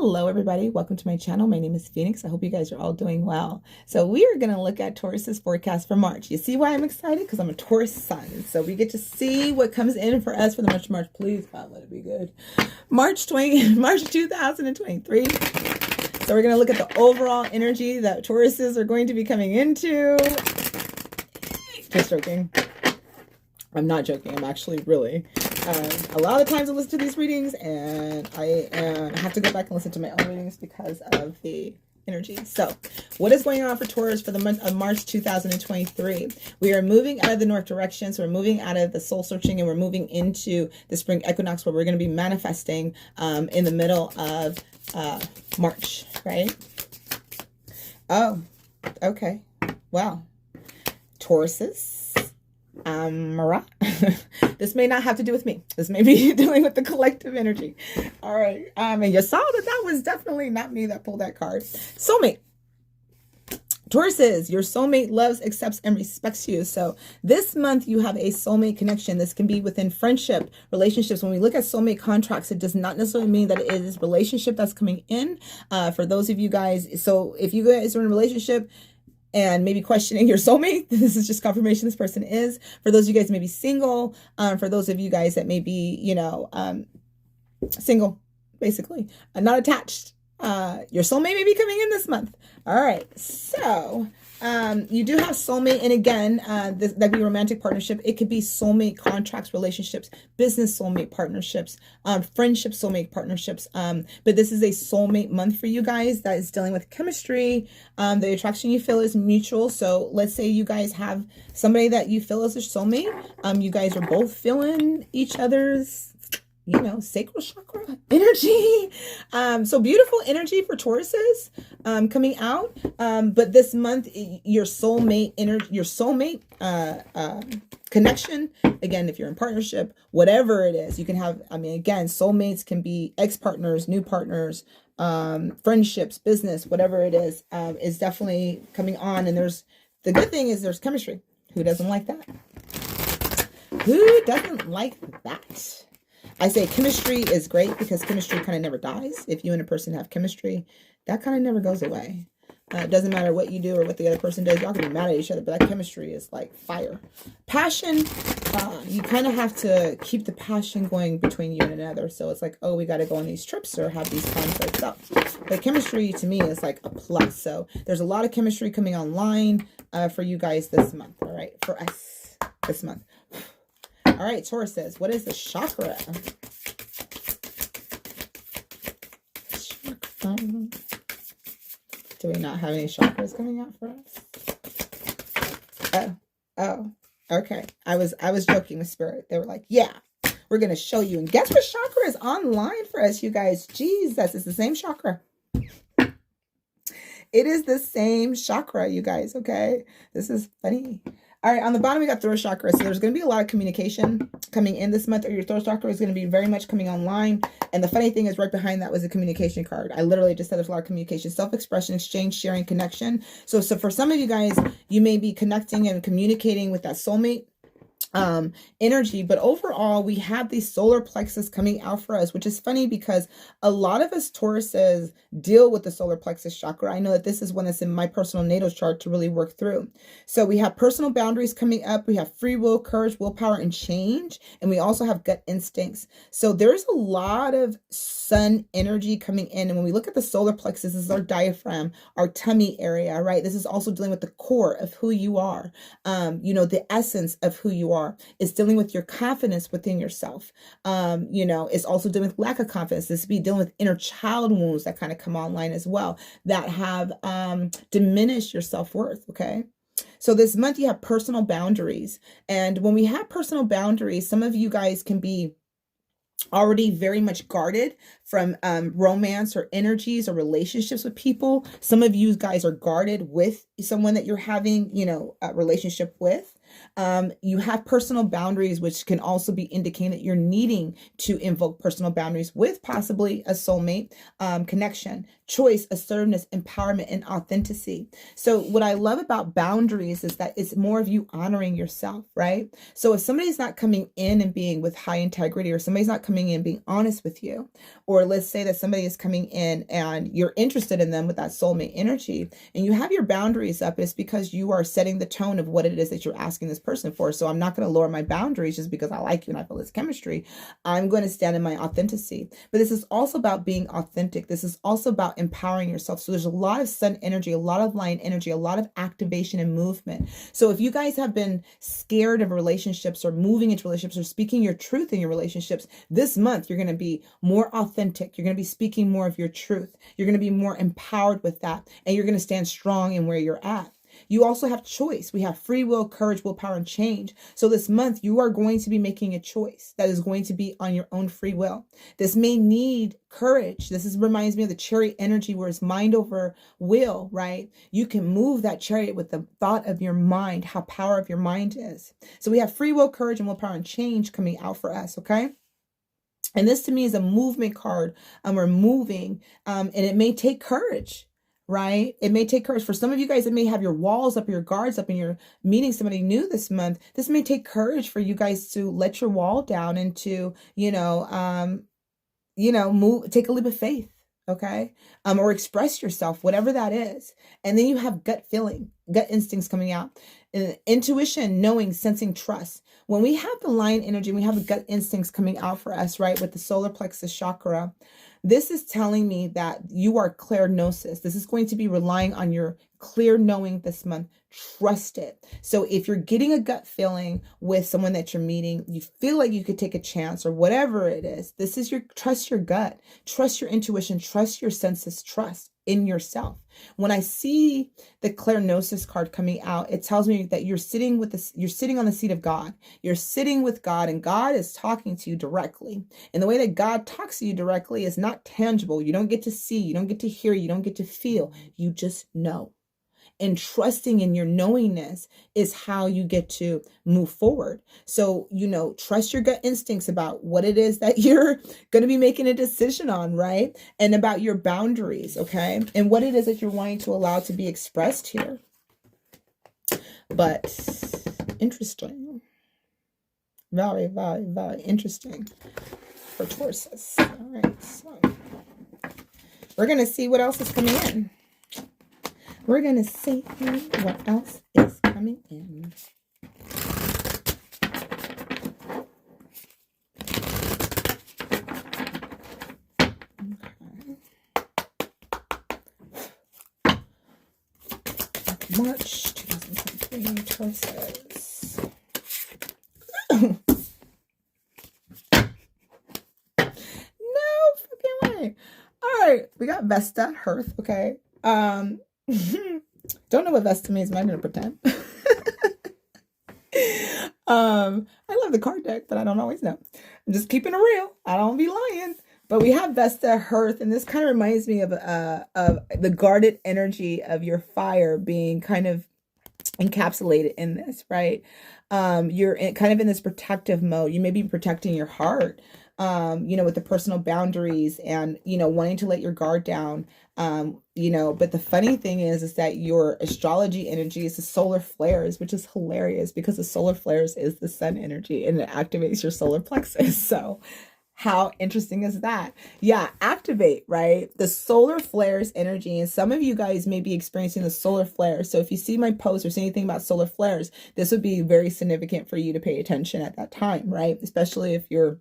Hello, everybody. Welcome to my channel. My name is Phoenix. I hope you guys are all doing well. So we are going to look at Taurus's forecast for March. You see why I'm excited? Because I'm a Taurus sun. So we get to see what comes in for us for the month of March. Please, God, let it be good. March 2023. So we're going to look at the overall energy that Tauruses are going to be coming into. Just joking. I'm not joking. I'm actually really. A lot of times I listen to these readings and I have to go back and listen to my own readings because of the energy. So what is going on for Taurus for the month of March 2023? We are moving out of the north direction. So we're moving out of the soul searching and we're moving into the spring equinox where we're going to be manifesting in the middle of March, right? Oh, okay. Wow. Tauruses. This may not have to do with me. This may be dealing with the collective energy. All right. And you saw that was definitely not me that pulled that card. Soulmate. Tauruses, your soulmate loves, accepts, and respects you. So this month you have a soulmate connection. This can be within friendship, relationships. When we look at soulmate contracts, it does not necessarily mean that it is relationship that's coming in. For those of you guys, so if you guys are in a relationship, and maybe questioning your soulmate, this is just confirmation this person is. For those of you guys may be single, for those of you guys that may be, single, basically, not attached, your soulmate may be coming in this month. All right, so you do have soulmate, and again, that could be a romantic partnership. It could be soulmate contracts, relationships, business soulmate partnerships, friendship soulmate partnerships. But this is a soulmate month for you guys that is dealing with chemistry. The attraction you feel is mutual. So let's say you guys have somebody that you feel is a soulmate. You guys are both feeling each other's sacral chakra energy. So beautiful energy for Tauruses coming out. But this month, your soulmate connection, again, if you're in partnership, whatever it is, you can have, again, soulmates can be ex-partners, new partners, friendships, business, whatever it is definitely coming on. And the good thing is there's chemistry. Who doesn't like that? Who doesn't like that? I say chemistry is great because chemistry kind of never dies. If you and a person have chemistry, that kind of never goes away. It doesn't matter what you do or what the other person does. Y'all can be mad at each other, but that chemistry is like fire. Passion, you kind of have to keep the passion going between you and another. So it's like, oh, we got to go on these trips or have these conflicts up. But chemistry to me is like a plus. So there's a lot of chemistry coming online for you guys this month. All right, for us this month. All right, Taurus says, what is the chakra? Do we not have any chakras coming out for us? Oh, okay. I was joking with Spirit. They were like, yeah, we're going to show you. And guess what chakra is online for us, you guys? Jesus, it's the same chakra. It is the same chakra, you guys, okay? This is funny. All right, on the bottom, we got throat chakra. So there's going to be a lot of communication coming in this month, or your throat chakra is going to be very much coming online. And the funny thing is right behind that was a communication card. I literally just said there's a lot of communication, self-expression, exchange, sharing, connection. So for some of you guys, you may be connecting and communicating with that soulmate energy, but overall we have these solar plexus coming out for us, which is funny because a lot of us Tauruses deal with the solar plexus chakra. I know that this is one that's in my personal natal chart to really work through. So we have personal boundaries coming up. We have free will, courage, willpower, and change. And we also have gut instincts. So there's a lot of sun energy coming in. And when we look at the solar plexus, this is our diaphragm, our tummy area, right? This is also dealing with the core of who you are. The essence of who you are. It's dealing with your confidence within yourself. It's also dealing with lack of confidence. This would be dealing with inner child wounds that kind of come online as well that have diminished your self-worth. Okay. So this month you have personal boundaries. And when we have personal boundaries, some of you guys can be already very much guarded from romance or energies or relationships with people. Some of you guys are guarded with someone that you're having, a relationship with. You have personal boundaries, which can also be indicating that you're needing to invoke personal boundaries with possibly a soulmate, connection, choice, assertiveness, empowerment, and authenticity. So what I love about boundaries is that it's more of you honoring yourself, right? So if somebody's not coming in and being with high integrity, or somebody's not coming in being honest with you, or let's say that somebody is coming in and you're interested in them with that soulmate energy, and you have your boundaries up, it's because you are setting the tone of what it is that you're asking this person for. So I'm not going to lower my boundaries just because I like you and I feel this chemistry. I'm going to stand in my authenticity. But this is also about being authentic. This is also about empowering yourself. So there's a lot of sun energy, a lot of lion energy, a lot of activation and movement. So if you guys have been scared of relationships or moving into relationships or speaking your truth in your relationships, this month you're going to be more authentic. You're going to be speaking more of your truth. You're going to be more empowered with that, and you're going to stand strong in where you're at. You also have choice. We have free will, courage, willpower, and change. So this month, you are going to be making a choice that is going to be on your own free will. This may need courage. Reminds me of the chariot energy, where it's mind over will, right? You can move that chariot with the thought of your mind, how power of your mind is. So we have free will, courage, and willpower, and change coming out for us, okay? And this to me is a movement card. We're moving, and it may take courage. Right? It may take courage. For some of you guys, it may have your walls up, your guards up, and you're meeting somebody new this month. This may take courage for you guys to let your wall down and to, move, take a leap of faith. Okay. Or express yourself, whatever that is. And then you have gut feeling, gut instincts coming out, intuition, knowing, sensing, trust. When we have the lion energy, we have the gut instincts coming out for us, right? With the solar plexus chakra. This is telling me that you are clairgnosis. This is going to be relying on your clear knowing this month. Trust it. So if you're getting a gut feeling with someone that you're meeting, you feel like you could take a chance or whatever it is, this is trust your gut, trust your intuition, trust your senses, trust in yourself. When I see the clairgnosis card coming out, it tells me that you're sitting on the seat of God. You're sitting with God, and God is talking to you directly. And the way that God talks to you directly is not tangible. You don't get to see, you don't get to hear, you don't get to feel. You just know. And trusting in your knowingness is how you get to move forward. So, trust your gut instincts about what it is that you're going to be making a decision on, right? And about your boundaries, okay? And what it is that you're wanting to allow to be expressed here. But interesting. Very, very, very interesting for Taurus. All right, so we're going to see what else is coming in. We're going to see what else is coming in. Okay. March 2023, Taurus. No fucking way. All right, we got Vesta, Hearth, okay? Don't know what Vesta means, but I'm gonna pretend. I love the card deck, but I don't always know. I'm just keeping it real. I don't be lying. But we have Vesta, Hearth, and this kind of reminds me of the guarded energy of your fire being kind of encapsulated in this, right? You're kind of in this protective mode. You may be protecting your heart, with the personal boundaries and, wanting to let your guard down. But the funny thing is that your astrology energy is the solar flares, which is hilarious because the solar flares is the sun energy and it activates your solar plexus. So how interesting is that? Yeah, activate, right? The solar flares energy. And some of you guys may be experiencing the solar flares. So if you see my post or see anything about solar flares, this would be very significant for you to pay attention at that time, right? Especially if you're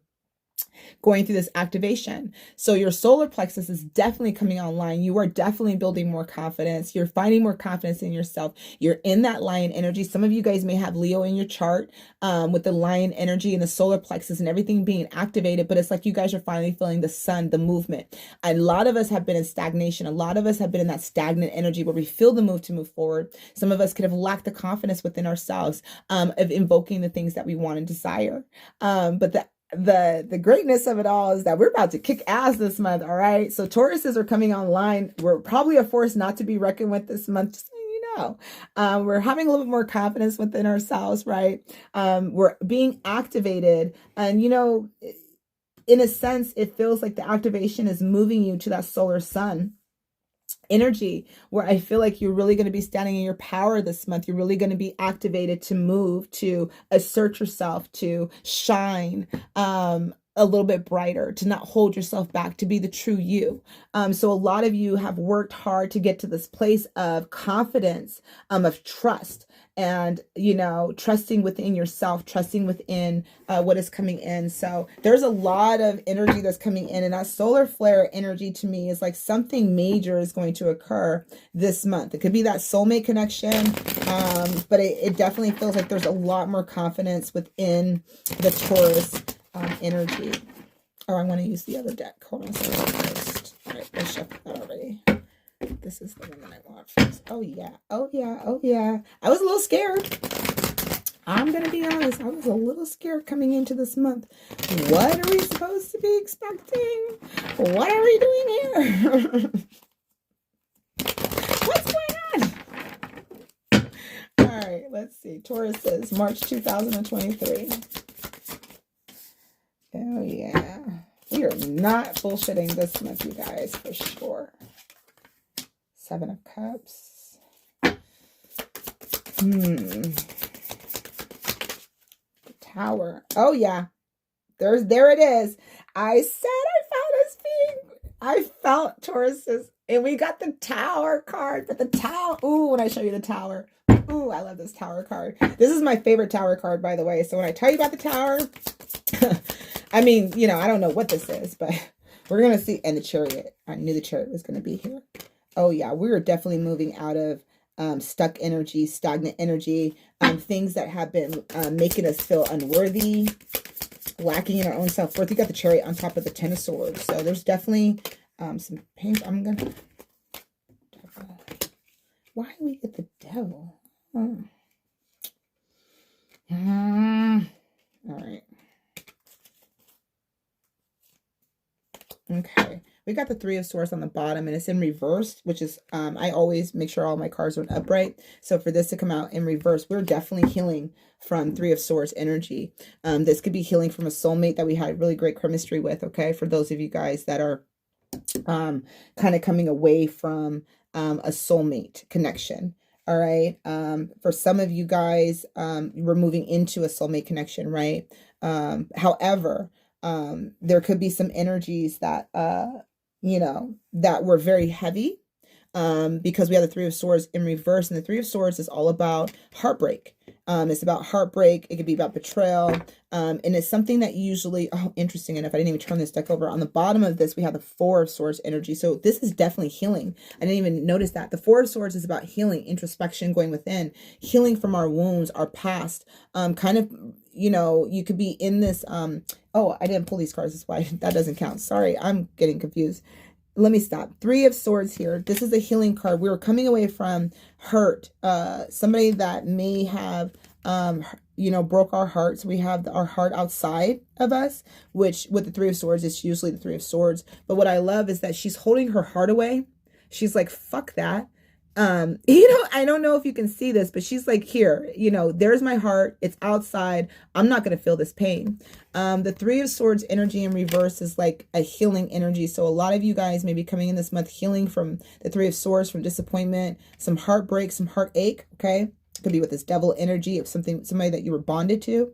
going through this activation. So your solar plexus is definitely coming online. You are definitely building more confidence. You're finding more confidence in yourself. You're in that lion energy. Some of you guys may have Leo in your chart with the lion energy and the solar plexus and everything being activated, but it's like you guys are finally feeling the sun, the movement. A lot of us have been in stagnation. A lot of us have been in that stagnant energy where we feel the move to move forward. Some of us could have lacked the confidence within ourselves of invoking the things that we want and desire. But the greatness of it all is that we're about to kick ass this month. All right. So Tauruses are coming online. We're probably a force not to be reckoned with this month. Just, know. We're having a little bit more confidence within ourselves, right? We're being activated. And, you know, in a sense, it feels like the activation is moving you to that solar sun energy, where I feel like you're really going to be standing in your power this month. You're really going to be activated to move, to assert yourself, to shine a little bit brighter, to not hold yourself back, to be the true you. So a lot of you have worked hard to get to this place of confidence, of trust. And, you know, trusting within yourself, trusting within what is coming in. So there's a lot of energy that's coming in, and that solar flare energy to me is like something major is going to occur this month. It could be that soulmate connection, but it definitely feels like there's a lot more confidence within the Taurus energy. Oh, I want to use the other deck. Hold on a second first. All right, I shuffled that already. This is the one that I want first. Oh, yeah. Oh, yeah. Oh, yeah. I was a little scared. I'm going to be honest. I was a little scared coming into this month. What are we supposed to be expecting? What are we doing here? What's going on? All right. Let's see. Taurus is March 2023. Oh, yeah. We are not bullshitting this month, you guys, for sure. 7 of Cups. The Tower. Oh, yeah. There it is. I said I felt Taurus's. And we got the Tower card. But the Tower. Ooh, when I show you the Tower. Ooh, I love this Tower card. This is my favorite Tower card, by the way. So when I tell you about the Tower, I mean, you know, I don't know what this is, but we're going to see. And the Chariot. I knew the Chariot was going to be here. Oh, yeah, we're definitely moving out of stuck energy, stagnant energy, things that have been making us feel unworthy, lacking in our own self-worth. You got the Chariot on top of the Ten of Swords. So there's definitely some pain. I'm going to... Why do we get the Devil? Oh. All right. Okay. We got the Three of Swords on the bottom, and it's in reverse, which is, I always make sure all my cards are upright. So for this to come out in reverse, we're definitely healing from Three of Swords energy. This could be healing from a soulmate that we had really great chemistry with, okay? For those of you guys that are kind of coming away from a soulmate connection, all right? For some of you guys, we're moving into a soulmate connection, right? However, there could be some energies that, you know, that were very heavy, because we have the Three of Swords in reverse, and the Three of Swords is all about heartbreak. It's about heartbreak. It could be about betrayal. And it's something that usually, oh, interesting enough, I didn't even turn this deck over. On the bottom of this, we have the Four of Swords energy. So this is definitely healing. I didn't even notice that. The Four of Swords is about healing, introspection, going within, healing from our wounds, our past, kind of, you know, you could be in this, oh, I didn't pull these cards. That's why that doesn't count. Sorry, I'm getting confused. Let me stop. Three of Swords here. This is a healing card. We were coming away from hurt. Somebody that may have, you know, broke our hearts. We have our heart outside of us, which with the Three of Swords, it's usually the Three of Swords. But what I love is that she's holding her heart away. She's like, fuck that. You know, I don't know if you can see this, but she's like, here, you know, there's my heart. It's outside. I'm not going to feel this pain. The Three of Swords energy in reverse is like a healing energy. So a lot of you guys may be coming in this month healing from the Three of Swords, from disappointment, some heartbreak, some heartache. Okay. It could be with this Devil energy of somebody that you were bonded to.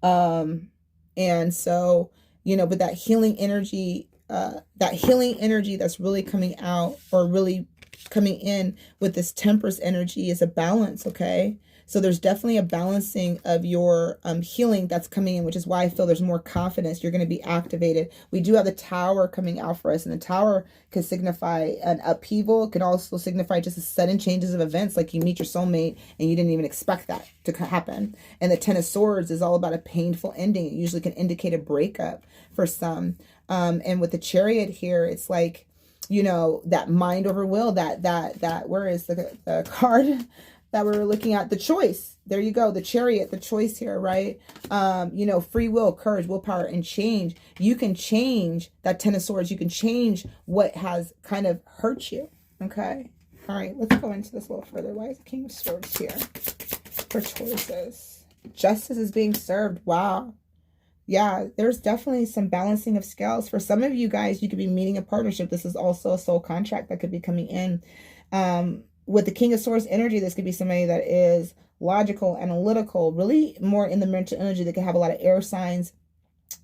And so, you know, but that healing energy that's really coming out, or really coming in with this Temperance energy, is a balance. Okay. So there's definitely a balancing of your healing that's coming in, which is why I feel there's more confidence. You're going to be activated. We do have the Tower coming out for us, and the Tower can signify an upheaval. It can also signify just a sudden changes of events, like you meet your soulmate and you didn't even expect that to happen. And the Ten of Swords is all about a painful ending. It usually can indicate a breakup for some. And with the Chariot here, it's like, you know, that mind over will, that where is the card that we're looking at? The choice. There you go. The Chariot, the choice here, right? You know, free will, courage, willpower, and change. You can change that Ten of Swords. You can change what has kind of hurt you. Okay. All right, let's go into this a little further. Why is the King of Swords here for Tauruses? Justice is being served. Wow. Yeah, there's definitely some balancing of scales. For some of you guys, you could be meeting a partnership. This is also a soul contract that could be coming in. With the King of Swords energy, this could be somebody that is logical, analytical, really more in the mental energy. They could have a lot of air signs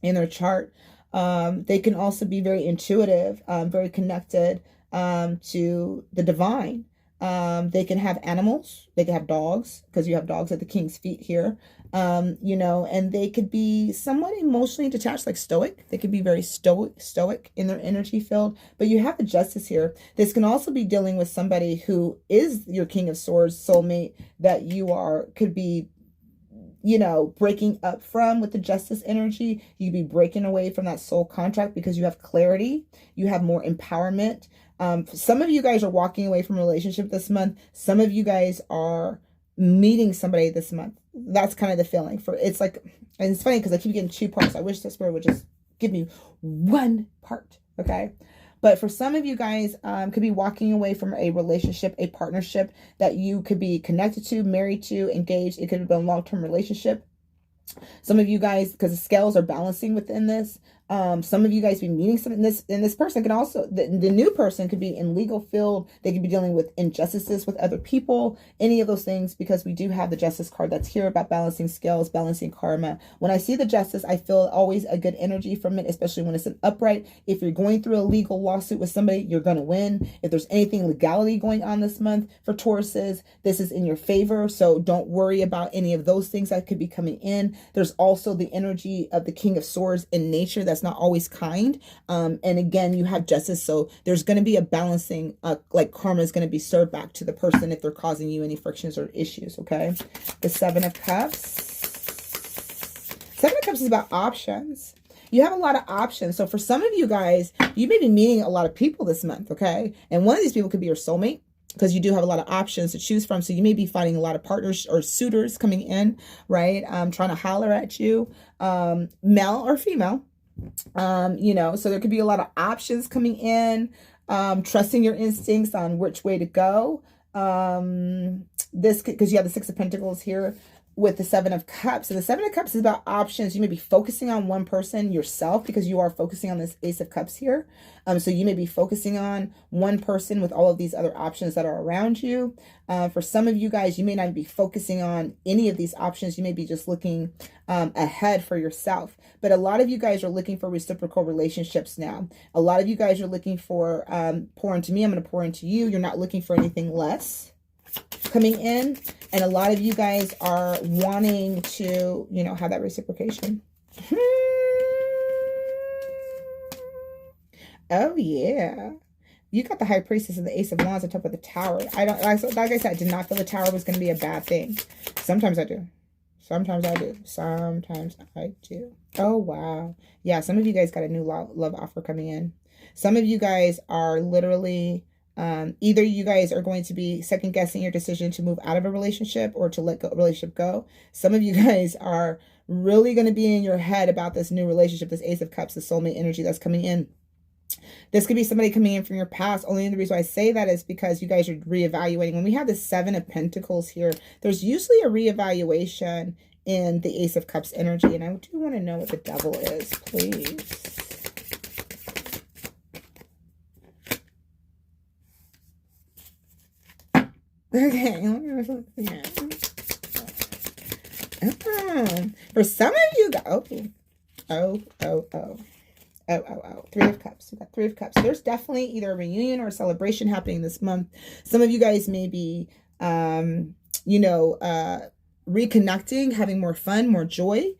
in their chart. They can also be very intuitive, very connected to the divine. They can have animals. They can have dogs, because you have dogs at the King's feet here. You know, and they could be somewhat emotionally detached, like stoic. They could be very stoic in their energy field. But you have the Justice here. This can also be dealing with somebody who is your King of Swords soulmate that you could be, you know, breaking up from with the Justice energy. You could be breaking away from that soul contract because you have clarity. You have more empowerment. Some of you guys are walking away from a relationship this month. Some of you guys are meeting somebody this month. That's kind of the feeling for it's like, and it's funny because I keep getting 2 parts. I wish the Spirit would just give me 1 part. Okay. But for some of you guys, could be walking away from a relationship, a partnership that you could be connected to, married to, engaged. It could have been a long-term relationship. Some of you guys, because the scales are balancing within this, some of you guys be meeting something. This person can also, the new person could be in legal field. They could be dealing with injustices with other people, any of those things, because we do have the Justice card that's here about balancing scales, balancing karma. When I see the Justice, I feel always a good energy from it, especially when it's an upright. If you're going through a legal lawsuit with somebody, you're going to win. If there's anything legality going on this month for Tauruses, this is in your favor. So don't worry about any of those things that could be coming in. There's also the energy of the King of Swords in nature that's not always kind. And again, you have Justice. So there's going to be a balancing, like karma is going to be served back to the person if they're causing you any frictions or issues. Okay. The 7 of Cups. 7 of Cups is about options. You have a lot of options. So for some of you guys, you may be meeting a lot of people this month. Okay. And one of these people could be your soulmate, because you do have a lot of options to choose from. So you may be finding a lot of partners or suitors coming in, right? Trying to holler at you, male or female. You know, so there could be a lot of options coming in, trusting your instincts on which way to go. Because you have the 6 of Pentacles here with the 7 of Cups. And the 7 of Cups is about options. You may be focusing on one person yourself, because you are focusing on this Ace of Cups here. So you may be focusing on one person with all of these other options that are around you. For some of you guys, you may not be focusing on any of these options. You may be just looking ahead for yourself. But a lot of you guys are looking for reciprocal relationships now. A lot of you guys are looking for pour into me, I'm going to pour into you. You're not looking for anything less coming in. And a lot of you guys are wanting to, you know, have that reciprocation. Oh, yeah. You got the High Priestess and the Ace of Wands on top of the Tower. I don't, like I said, I did not feel the Tower was going to be a bad thing. Sometimes I do. Sometimes I do. Sometimes I do. Oh, wow. Yeah, some of you guys got a new love offer coming in. Some of you guys are literally, either you guys are going to be second guessing your decision to move out of a relationship or to let a relationship go. Some of you guys are really going to be in your head about this new relationship, this Ace of Cups, the soulmate energy that's coming in. This could be somebody coming in from your past. Only the reason why I say that is because you guys are reevaluating. When we have the 7 of Pentacles here, there's usually a reevaluation in the Ace of Cups energy. And I do want to know what the Devil is, please. Okay, let me look here. For some of you guys, Three of Cups. We got 3 of Cups. There's definitely either a reunion or a celebration happening this month. Some of you guys may be, reconnecting, having more fun, more joy.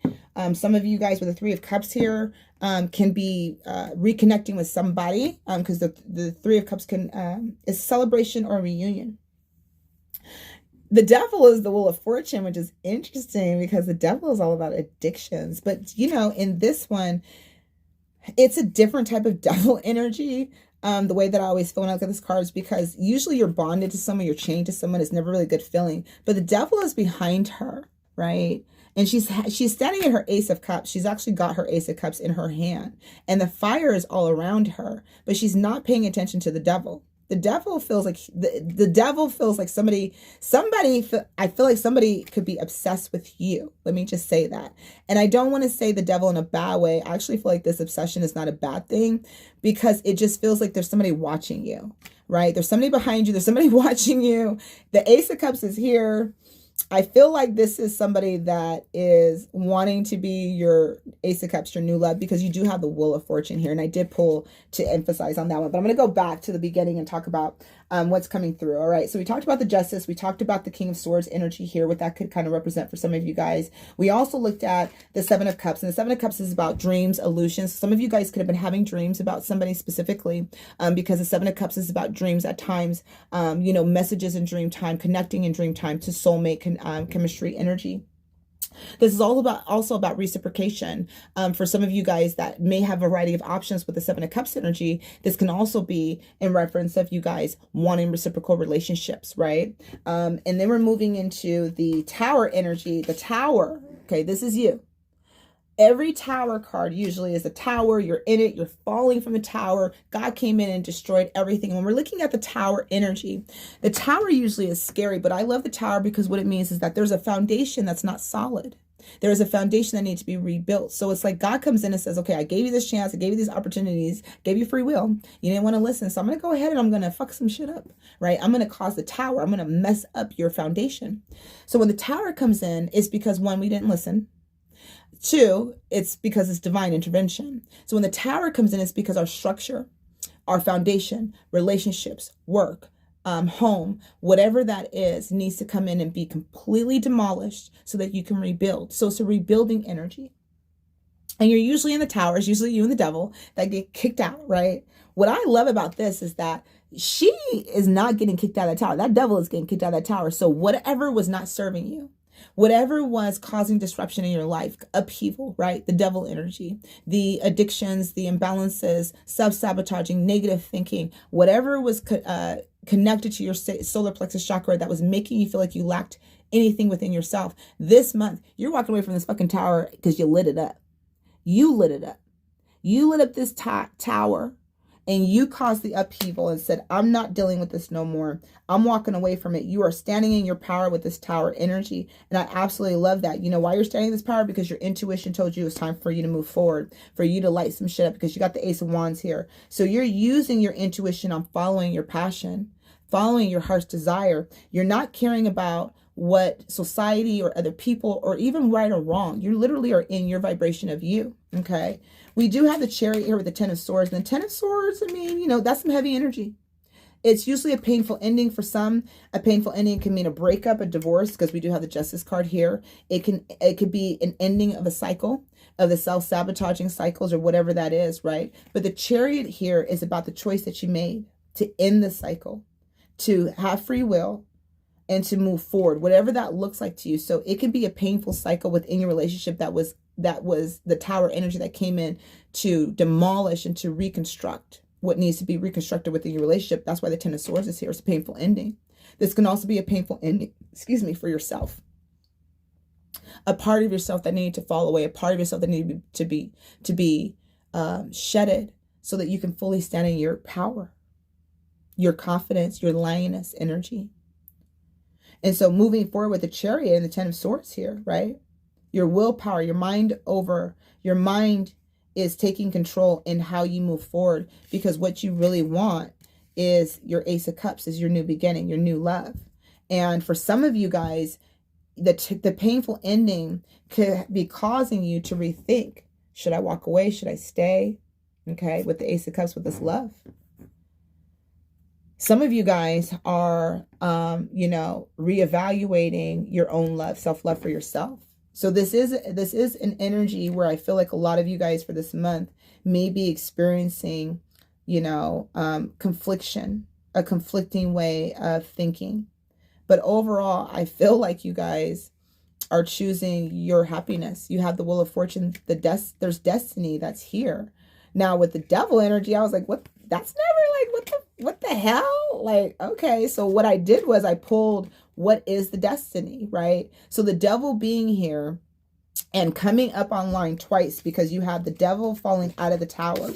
Some of you guys with the 3 of Cups here can be reconnecting with somebody, because the 3 of Cups can is celebration or reunion. The Devil is the Wheel of Fortune, which is interesting because the Devil is all about addictions. But, you know, in this one, it's a different type of devil energy. The way that I always feel when I look at this card is because usually you're bonded to someone, you're chained to someone. It's never really a good feeling. But the Devil is behind her, right? And she's standing at her Ace of Cups. She's actually got her Ace of Cups in her hand. And the fire is all around her. But she's not paying attention to the Devil. The devil feels like the devil feels like somebody, I feel like somebody could be obsessed with you. Let me just say that. And I don't want to say the devil in a bad way. I actually feel like this obsession is not a bad thing, because it just feels like there's somebody watching you, right? There's somebody behind you. There's somebody watching you. The Ace of Cups is here. I feel like this is somebody that is wanting to be your Ace of Cups, your new love, because you do have the Wheel of Fortune here. And I did pull to emphasize on that one. But I'm going to go back to the beginning and talk about what's coming through. All right. So we talked about the Justice. We talked about the King of Swords energy here, what that could kind of represent for some of you guys. We also looked at the Seven of Cups. And the Seven of Cups is about dreams, illusions. Some of you guys could have been having dreams about somebody specifically, because the Seven of Cups is about dreams at times, you know, messages in dream time, connecting in dream time to soulmate chemistry energy. This is also about reciprocation. For some of you guys that may have a variety of options with the Seven of Cups energy, this can also be in reference of you guys wanting reciprocal relationships, right? And then we're moving into the Tower energy. The Tower, okay, this is you. Every Tower card usually is a tower. You're in it. You're falling from the tower. God came in and destroyed everything. When we're looking at the Tower energy, the Tower usually is scary, but I love the Tower because what it means is that there's a foundation that's not solid. There is a foundation that needs to be rebuilt. So it's like God comes in and says, okay, I gave you this chance. I gave you these opportunities, gave you free will. You didn't want to listen. So I'm going to go ahead and I'm going to fuck some shit up, right? I'm going to cause the tower. I'm going to mess up your foundation. So when the Tower comes in, it's because one, we didn't listen. Two, it's because it's divine intervention. So when the Tower comes in, it's because our structure, our foundation, relationships, work, home, whatever that is, needs to come in and be completely demolished so that you can rebuild. So it's a rebuilding energy. And you're usually in the Towers, usually you and the devil, that get kicked out, right? What I love about this is that she is not getting kicked out of that tower. That devil is getting kicked out of that tower. So whatever was not serving you, whatever was causing disruption in your life, upheaval, right? The devil energy, the addictions, the imbalances, self-sabotaging, negative thinking, whatever was connected to your solar plexus chakra that was making you feel like you lacked anything within yourself. This month, you're walking away from this fucking tower because you lit it up. You lit it up. You lit up this tower. And you caused the upheaval and said, I'm not dealing with this no more. I'm walking away from it. You are standing in your power with this Tower energy. And I absolutely love that. You know why you're standing in this power? Because your intuition told you it's time for you to move forward, for you to light some shit up, because you got the Ace of Wands here. So you're using your intuition on following your passion, following your heart's desire. You're not caring about what society or other people or even right or wrong. You literally are in your vibration of you. Okay. We do have the Chariot here with the Ten of Swords. And the Ten of Swords, I mean, you know, that's some heavy energy. It's usually a painful ending for some. A painful ending can mean a breakup, a divorce, because we do have the Justice card here. It could be an ending of a cycle, of the self-sabotaging cycles or whatever that is, right? But the Chariot here is about the choice that you made to end the cycle, to have free will, and to move forward, whatever that looks like to you. So it can be a painful cycle within your relationship that was the Tower energy that came in to demolish and to reconstruct what needs to be reconstructed within your relationship. That's why the Ten of Swords is here. It's a painful ending. This can also be a painful ending, for yourself. A part of yourself that needed to fall away, a part of yourself that needed to be shedded so that you can fully stand in your power, your confidence, your lioness energy. And so moving forward with the Chariot and the Ten of Swords here, right? Your willpower, your mind is taking control in how you move forward, because what you really want is your Ace of Cups, is your new beginning, your new love. And for some of you guys, the painful ending could be causing you to rethink, should I walk away? Should I stay? Okay, with the Ace of Cups, with this love. Some of you guys are, reevaluating your own love, self-love for yourself. So this is an energy where I feel like a lot of you guys for this month may be experiencing, confliction, a conflicting way of thinking. But overall, I feel like you guys are choosing your happiness. You have the Wheel of Fortune, there's destiny that's here. Now with the Devil energy, I was like, what? That's never like, what the hell? Like, okay. So what I did was I pulled what is the destiny, right? So the Devil being here and coming up online twice, because you have the Devil falling out of the tower.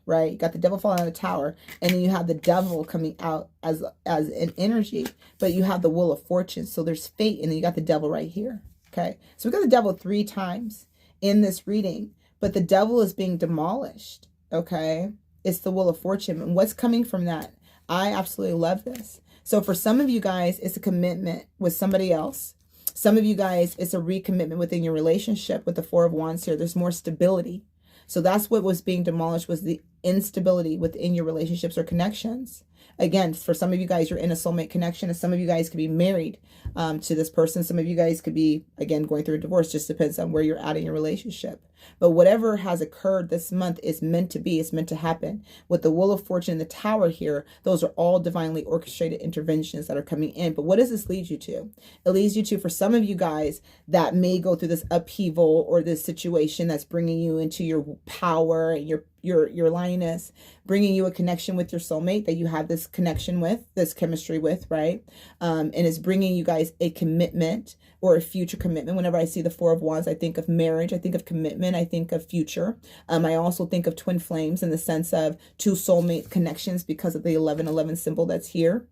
right? You got the devil falling out of the tower, and then you have the devil coming out as an energy, but you have the wheel of fortune. So there's fate, and then you got the devil right here. Okay. So we got the devil 3 times in this reading, but the devil is being demolished. Okay. It's the wheel of fortune. And what's coming from that? I absolutely love this. So for some of you guys, it's a commitment with somebody else. Some of you guys, it's a recommitment within your relationship with the 4 of Wands here. There's more stability. So that's what was being demolished, was the instability within your relationships or connections. Again, for some of you guys, you're in a soulmate connection, and some of you guys could be married to this person. Some of you guys could be, again, going through a divorce. Just depends on where you're at in your relationship. But whatever has occurred this month is meant to be. It's meant to happen. With the Wheel of Fortune and the Tower here, those are all divinely orchestrated interventions that are coming in. But what does this lead you to? It leads you to, for some of you guys that may go through this upheaval or this situation that's bringing you into your power and your lioness, bringing you a connection with your soulmate that you have this connection with, this chemistry with, right? And it's bringing you guys a commitment or a future commitment. Whenever I see the 4 of Wands, I think of marriage, I think of commitment, I think of future. I also think of twin flames in the sense of 2 soulmate connections because of the 1111 symbol that's here.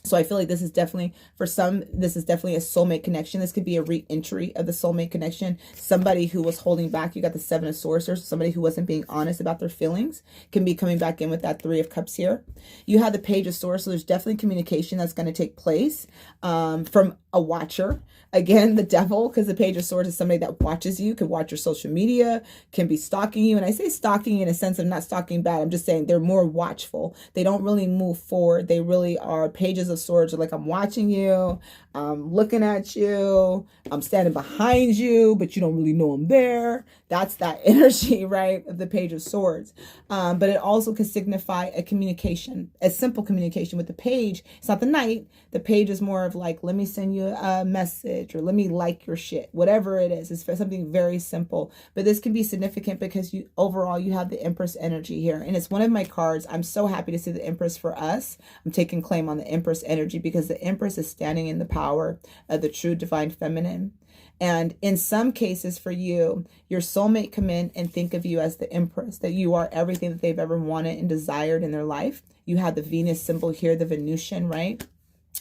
So I feel like this is definitely, for some, this is definitely a soulmate connection. This could be a re-entry of the soulmate connection. Somebody who was holding back, you got the 7 of Swords, somebody who wasn't being honest about their feelings can be coming back in with that 3 of Cups here. You have the Page of Swords, so there's definitely communication that's going to take place from a watcher. Again, the devil, because the Page of Swords is somebody that watches you, could watch your social media, can be stalking you. And I say stalking in a sense of not stalking bad. I'm just saying they're more watchful. They don't really move forward. They really are Pages of Swords are like, I'm watching you, I'm looking at you, I'm standing behind you, but you don't really know I'm there. That's that energy, right, of the Page of Swords. But it also can signify a communication, a simple communication. With the Page, it's not the Knight. The Page is more of like, let me send you a message, or let me like your shit, whatever it is. It's something very simple, but this can be significant because overall you have the Empress energy here, and it's one of my cards. I'm so happy to see the Empress for us. I'm taking claim on the Empress energy because the Empress is standing in the power of the true divine feminine. And in some cases for you, your soulmate come in and think of you as the Empress, that you are everything that they've ever wanted and desired in their life. You have the Venus symbol here, the Venusian, right?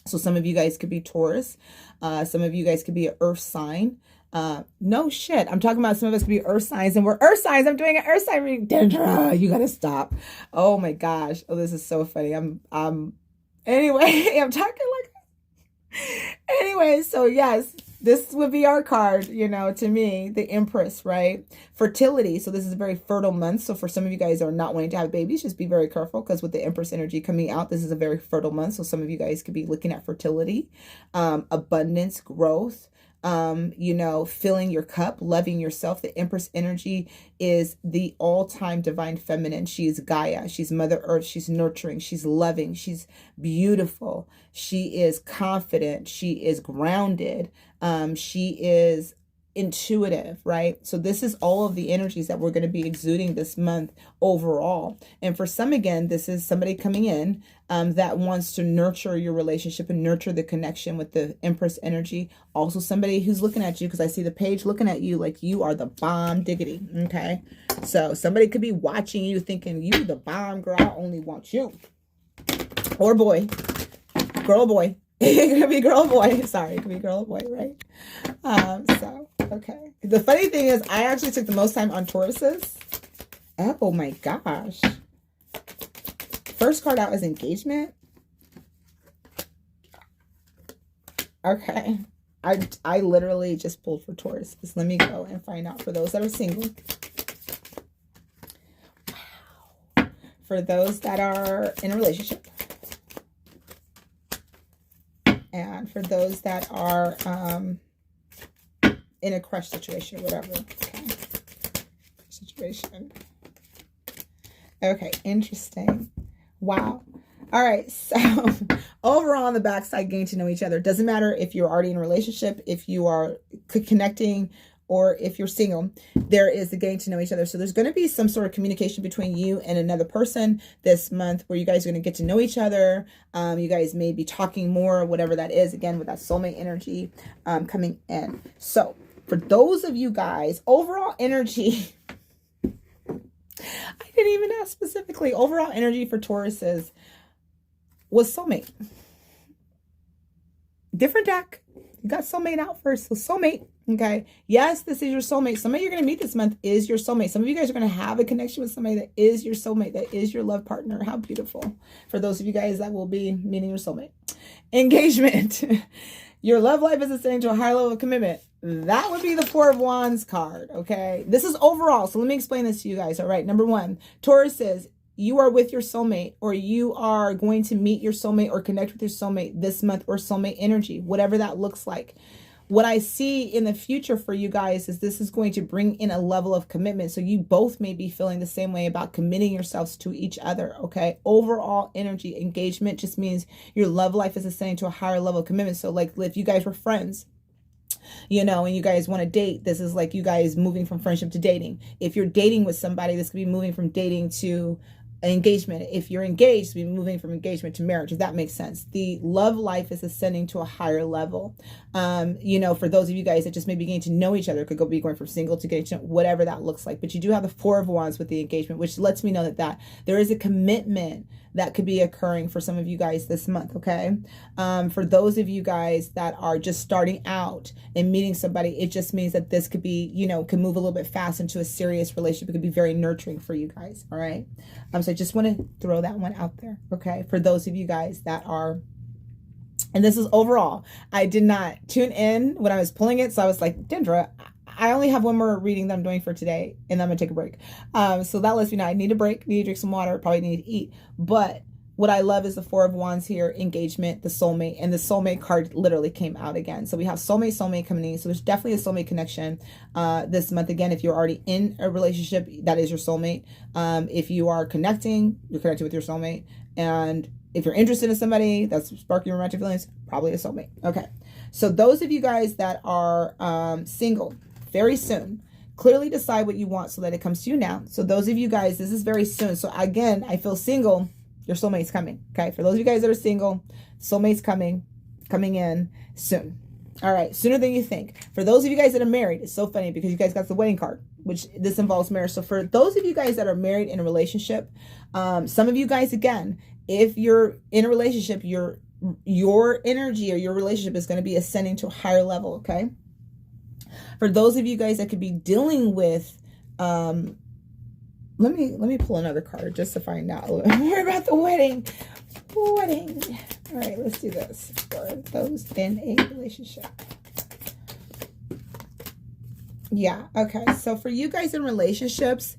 So some of you guys could be Taurus. Some of you guys could be an earth sign. No shit. I'm talking about some of us could be earth signs, and we're earth signs. I'm doing an earth sign reading. Dendra, you gotta stop. Oh my gosh. Oh, this is so funny. Anyway, I'm talking like, anyway, so yes, this would be our card, you know, to me, the Empress, right? Fertility. So this is a very fertile month. So for some of you guys that are not wanting to have babies, just be very careful, because with the Empress energy coming out, this is a very fertile month. So some of you guys could be looking at fertility, abundance, growth, you know, filling your cup, loving yourself. The Empress energy is the all-time divine feminine. She is Gaia. She's Mother Earth. She's nurturing. She's loving. She's beautiful. She is confident. She is grounded. She is intuitive, right? So this is all of the energies that we're going to be exuding this month overall. And for some, again, this is somebody coming in that wants to nurture your relationship and nurture the connection with the Empress energy. Also somebody who's looking at you, because I see the Page looking at you like you are the bomb diggity, okay? So somebody could be watching you thinking, you the bomb, girl, I only want you. Or boy, girl or boy. It could be girl or boy. Sorry, it could be girl or boy, right? So, okay. The funny thing is, I actually took the most time on Tauruses. Oh my gosh. First card out is engagement. Okay. I literally just pulled for Tauruses. Let me go and find out for those that are single. Wow. For those that are in a relationship. And for those that are in a crush situation, whatever. Okay. Situation. Okay, interesting. Wow. All right, so overall on the backside, getting to know each other. Doesn't matter if you're already in a relationship, if you are connecting, or if you're single, there is the getting to know each other. So there's going to be some sort of communication between you and another person this month where you guys are going to get to know each other. You guys may be talking more, whatever that is, again, with that soulmate energy coming in. So for those of you guys, overall energy, I didn't even ask specifically. Overall energy for Tauruses was soulmate. Different deck. You got soulmate out first. So soulmate. Okay. Yes, this is your soulmate. Somebody you're going to meet this month is your soulmate. Some of you guys are going to have a connection with somebody that is your soulmate, that is your love partner. How beautiful. For those of you guys that will be meeting your soulmate. Engagement. Your love life is ascending to a higher level of commitment. That would be the Four of Wands card. Okay. This is overall. So let me explain this to you guys. All right. Number one, Taurus says, you are with your soulmate, or you are going to meet your soulmate or connect with your soulmate this month, or soulmate energy, whatever that looks like. What I see in the future for you guys is this is going to bring in a level of commitment. So you both may be feeling the same way about committing yourselves to each other. Okay. Overall energy engagement just means your love life is ascending to a higher level of commitment. So like if you guys were friends, you know, and you guys want to date, this is like you guys moving from friendship to dating. If you're dating with somebody, this could be moving from dating to engagement. If you're engaged, be moving from engagement to marriage, if that makes sense. The love life is ascending to a higher level. You know, for those of you guys that just may be getting to know each other, could be going from single to engagement, whatever that looks like. But you do have the Four of Wands with the engagement, which lets me know that there is a commitment that could be occurring for some of you guys this month. Okay. For those of you guys that are just starting out and meeting somebody, it just means that this could be, you know, can move a little bit fast into a serious relationship. It could be very nurturing for you guys. All right. So I just want to throw that one out there. Okay. For those of you guys that are, and this is overall, I did not tune in when I was pulling it. So I was like, Dendra, I only have one more reading that I'm doing for today, and then I'm going to take a break. So that lets me know I need a break, need to drink some water, probably need to eat. But what I love is the Four of Wands here, engagement, the soulmate, and the soulmate card literally came out again. So we have soulmate coming in. So there's definitely a soulmate connection this month. Again, if you're already in a relationship, that is your soulmate. If you are connecting, you're connected with your soulmate. And if you're interested in somebody that's sparking romantic feelings, probably a soulmate. Okay. So those of you guys that are single, very soon, clearly decide what you want so that it comes to you now. So those of you guys, this is very soon. So again, I feel single, your soulmate's coming. Okay. For those of you guys that are single, soulmate's coming in soon. All right. Sooner than you think. For those of you guys that are married, it's so funny because you guys got the wedding card, which this involves marriage. So for those of you guys that are married in a relationship, some of you guys, again, if you're in a relationship, your energy or your relationship is going to be ascending to a higher level. Okay. For those of you guys that could be dealing with, let me pull another card just to find out a little more about the wedding. All right, let's do this for those in a relationship. Yeah, okay. So for you guys in relationships,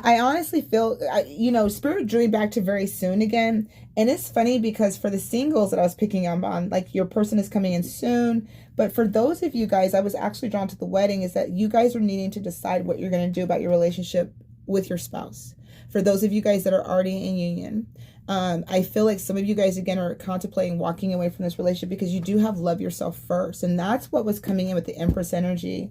I honestly feel, you know, spirit drew me back to very soon again. And it's funny because for the singles that I was picking up on, like your person is coming in soon. But for those of you guys, I was actually drawn to the wedding, is that you guys are needing to decide what you're going to do about your relationship with your spouse. For those of you guys that are already in union, I feel like some of you guys, again, are contemplating walking away from this relationship because you do have love yourself first. And that's what was coming in with the Empress energy.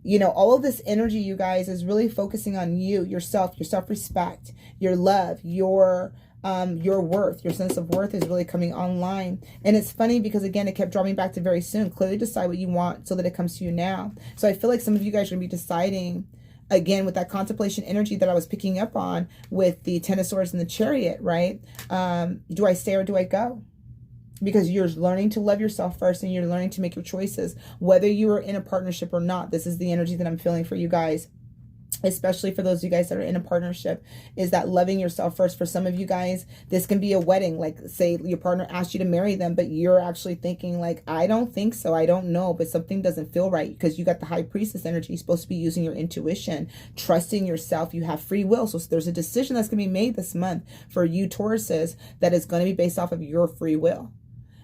You know, all of this energy, you guys, is really focusing on you, yourself, your self-respect, your love, your worth, your sense of worth is really coming online. And it's funny because, again, it kept drawing me back to very soon. Clearly decide what you want so that it comes to you now. So I feel like some of you guys are going to be deciding, again, with that contemplation energy that I was picking up on with the Ten of Swords and the Chariot, right? Do I stay or do I go? Because you're learning to love yourself first and you're learning to make your choices, whether you are in a partnership or not. This is the energy that I'm feeling for you guys, especially for those of you guys that are in a partnership, is that loving yourself first. For some of you guys, this can be a wedding. Like, say your partner asked you to marry them, but you're actually thinking like, I don't think so. I don't know, but something doesn't feel right because you got the High Priestess energy. You're supposed to be using your intuition, trusting yourself. You have free will. So there's a decision that's going to be made this month for you Tauruses that is going to be based off of your free will.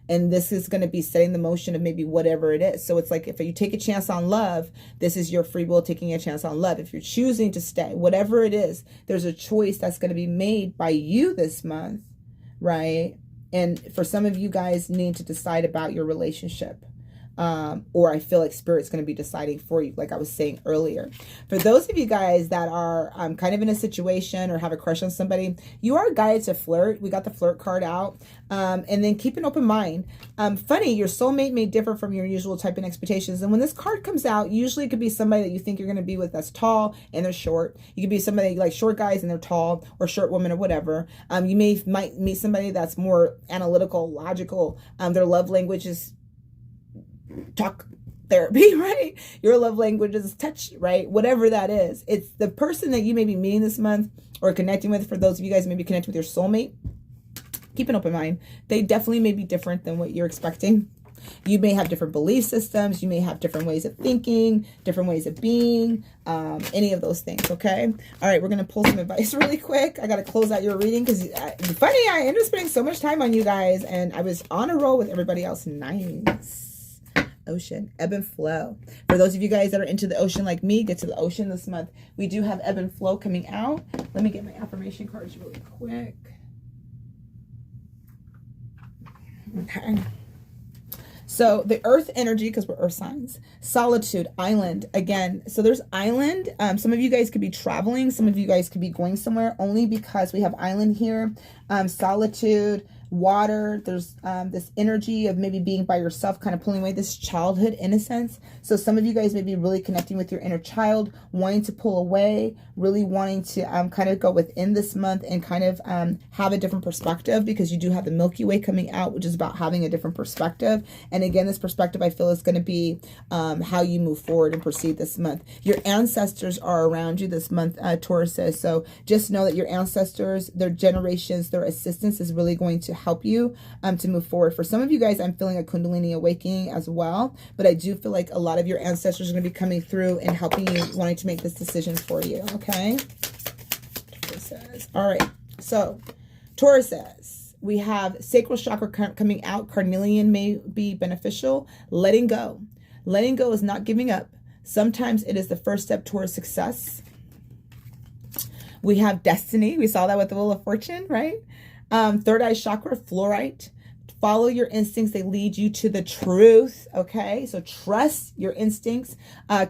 And this is going to be setting the motion of maybe whatever it is. So it's like, if you take a chance on love, this is your free will taking a chance on love. If you're choosing to stay, whatever it is, there's a choice that's going to be made by you this month, right? And for some of you guys need to decide about your relationship. or I feel like Spirit's going to be deciding for you, like I was saying earlier. For those of you guys that are kind of in a situation or have a crush on somebody, you are guided to flirt. We got the flirt card out. And then keep an open mind. Funny, your soulmate may differ from your usual type and expectations. And when this card comes out, usually it could be somebody that you think you're going to be with that's tall and they're short. You could be somebody like short guys and they're tall, or short women or whatever. You might meet somebody that's more analytical, logical. Their love language is talk therapy, right? Your love language is touch, right? Whatever that is. It's the person that you may be meeting this month or connecting with. For those of you guys maybe connecting with your soulmate, keep an open mind. They definitely may be different than what you're expecting. You may have different belief systems. You may have different ways of thinking, different ways of being, any of those things, okay? All right, we're going to pull some advice really quick. I got to close out your reading because, funny, I ended up spending so much time on you guys, and I was on a roll with everybody else. Nice. Ocean, ebb and flow. For those of you guys that are into the ocean like me, get to the ocean this month. We do have ebb and flow coming out. Let me get my affirmation cards really quick. Okay. So the earth energy, because we're earth signs, solitude, island, again. So there's island. Some of you guys could be traveling. Some of you guys could be going somewhere, only because we have island here. Solitude, water. There's this energy of maybe being by yourself, kind of pulling away, this childhood innocence. So some of you guys may be really connecting with your inner child, wanting to pull away, really wanting to kind of go within this month and kind of have a different perspective, because you do have the Milky Way coming out, which is about having a different perspective. And again, this perspective, I feel, is going to be how you move forward and proceed this month. Your ancestors are around you this month, Taurus says. So just know that your ancestors, their generations, their assistance is really going to help you to move forward. For some of you guys, I'm feeling a Kundalini awakening as well, but I do feel like a lot of your ancestors are going to be coming through and helping you, wanting to make this decision for you, okay? Taurus says. All right, so Taurus says, we have sacral chakra coming out. Carnelian may be beneficial. Letting go. Letting go is not giving up. Sometimes it is the first step towards success. We have destiny. We saw that with the Wheel of Fortune, right? Third eye chakra, fluorite. Follow your instincts. They lead you to the truth. Okay. So trust your instincts.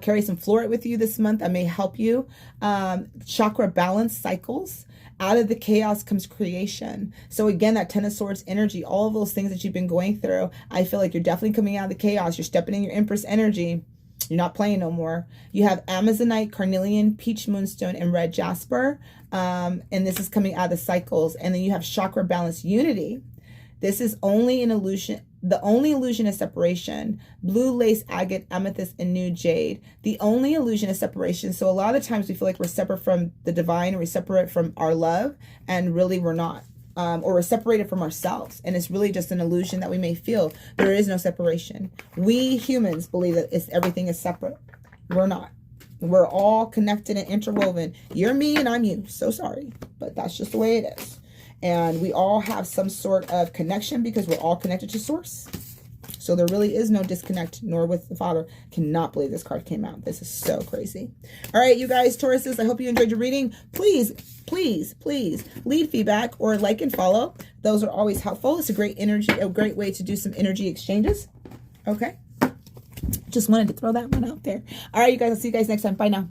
Carry some fluorite with you this month. That may help you. Chakra balance cycles. Out of the chaos comes creation. So again, that Ten of Swords energy, all of those things that you've been going through, I feel like you're definitely coming out of the chaos. You're stepping in your Empress energy. You're not playing no more. You have Amazonite, Carnelian, Peach Moonstone, and Red Jasper. And this is coming out of the cycles. And then you have chakra balance unity. This is only an illusion. The only illusion is separation. Blue lace, agate, amethyst, and new jade. The only illusion is separation. So a lot of the times we feel like we're separate from the divine, or we're separate from our love, and really we're not. Or we're separated from ourselves. And it's really just an illusion that we may feel. There is no separation. We humans believe that everything is separate. We're not. We're all connected and interwoven. You're me and I'm you. So sorry. But that's just the way it is. And we all have some sort of connection because we're all connected to Source. So there really is no disconnect, nor with the Father. Cannot believe this card came out. This is so crazy. All right, you guys, Tauruses, I hope you enjoyed your reading. Please, please, please leave feedback or like and follow. Those are always helpful. It's a great great way to do some energy exchanges. Okay. Just wanted to throw that one out there. All right, you guys, I'll see you guys next time. Bye now.